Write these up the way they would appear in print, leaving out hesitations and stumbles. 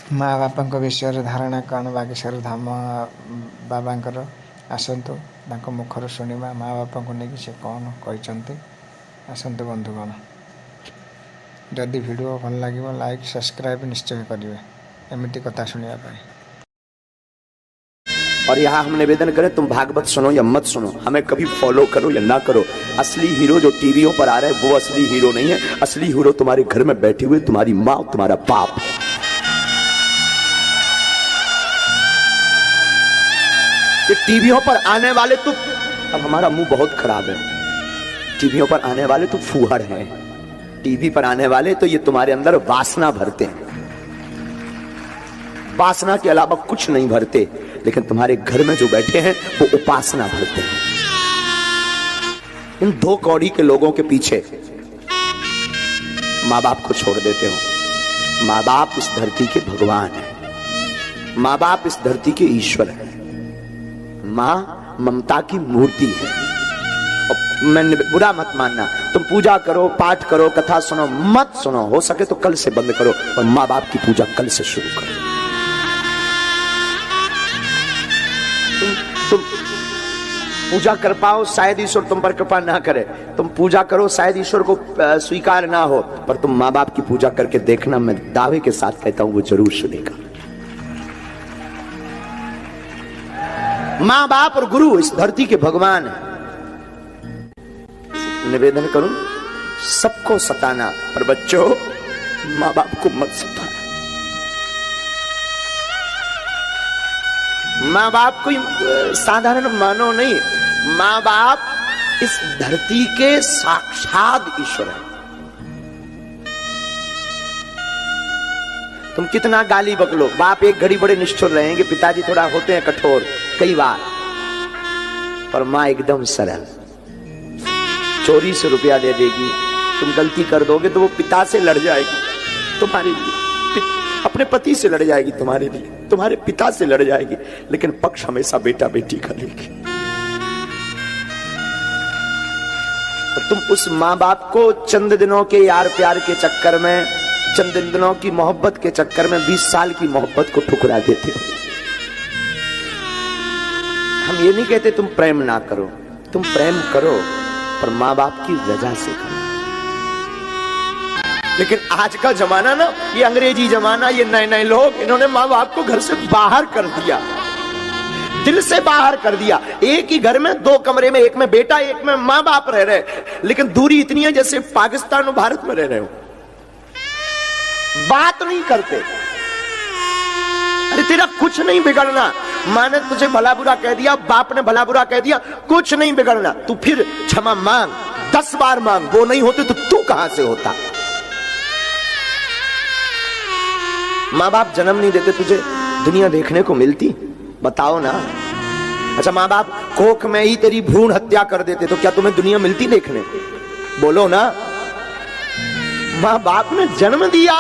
माँ बापा विषय धारणा कौन बागेश्वर धाम बाबांकर आसतु मुखर शुणा माँ बापा को लेकिन से कौन कहते आसतु बंधुगण। जदि वीडियो भल लगे लाइक सब्सक्राइब निश्चय करेंगे एमती कथा शुणा। और यहाँ हम निवेदन करें, तुम भागवत सुनो या मत सुनो, हमें कभी फॉलो करो या ना करो। असली हीरो जो टीवियों पर आ रहे हैं वो असली हीरो नहीं है। असली हीरो तुम्हारे घर में बैठी हुई तुम्हारी माँ और तुम्हारा बाप है। ये टीवियों पर आने वाले तो, अब हमारा मुंह बहुत खराब है, टीवियों पर आने वाले तो फूहड़ हैं। टीवी पर आने वाले तो ये तुम्हारे अंदर वासना भरते हैं, वासना के अलावा कुछ नहीं भरते। लेकिन तुम्हारे घर में जो बैठे हैं वो उपासना भरते हैं। इन दो कौड़ी के लोगों के पीछे माँ बाप को छोड़ देते हो। माँ बाप इस धरती के भगवान है, माँ बाप इस धरती के ईश्वर है, माँ ममता की मूर्ति है। और मैं बुरा मत मानना, तुम पूजा करो, पाठ करो, कथा सुनो, मत सुनो, हो सके तो कल से बंद करो, और माँ बाप की पूजा कल से शुरू करो। तुम पूजा कर पाओ, शायद ईश्वर तुम पर कृपा ना करे। तुम पूजा करो, शायद ईश्वर को स्वीकार ना हो, पर तुम माँ बाप की पूजा करके देखना, मैं दावे के साथ कहता हूं वो जरूर सुनेगा। माँ बाप और गुरु इस धरती के भगवान है। निवेदन करूं, सबको सताना, पर बच्चों माँ बाप को मत सताना। माँ बाप कोई साधारण मानो नहीं, माँ बाप इस धरती के साक्षात ईश्वर है। तुम कितना गाली बकलो, बाप एक घड़ी बड़े निष्ठुर रहेंगे, पिताजी थोड़ा होते हैं कठोर कई बार, पर माँ एकदम सरल। चोरी से रुपया दे देगी, तुम गलती कर दोगे तो वो पिता से लड़ जाएगी तुम्हारे लिए, अपने पति से लड़ जाएगी तुम्हारे लिए, तुम्हारे पिता से लड़ जाएगी, लेकिन पक्ष हमेशा बेटा बेटी का लेगी। और तुम उस माँ बाप को चंद दिनों के यार प्यार के चक्कर में, चंद दिनों की मोहब्बत के चक्कर में 20 साल की मोहब्बत को ठुकरा देते हो। हम ये नहीं कहते तुम प्रेम ना करो, तुम प्रेम करो, पर माँ बाप की रजा से करो। लेकिन आज का जमाना ना, ये अंग्रेजी जमाना, ये नए नए लोग, इन्होंने माँ बाप को घर से बाहर कर दिया, दिल से बाहर कर दिया। एक ही घर में 2 कमरे में, एक में बेटा एक में माँ बाप रह रहे, लेकिन दूरी इतनी है जैसे पाकिस्तान और भारत में रह रहे हो। बात नहीं करते। अरे तेरा कुछ नहीं बिगड़ना, माँ ने तुझे भला बुरा कह दिया, बाप ने भला बुरा कह दिया, कुछ नहीं बिगड़ना। तू फिर क्षमा मांग, 10 बार मांग, वो नहीं होते तो तू कहां से होता। माँ बाप जन्म नहीं देते, तुझे दुनिया देखने को मिलती? बताओ ना। अच्छा, माँ बाप कोख में ही तेरी भ्रूण हत्या कर देते तो क्या तुम्हें दुनिया मिलती देखने को? बोलो ना। माँ बाप ने जन्म दिया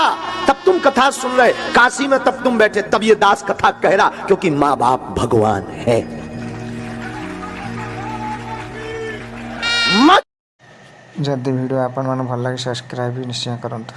तब तुम कथा सुन रहे, काशी में तब तुम बैठे, तब ये दास कथा कह रहा, क्योंकि माँ बाप भगवान है। जदि वीडियो आपण मन भल लगे सब्सक्राइब निश्चय करंतु।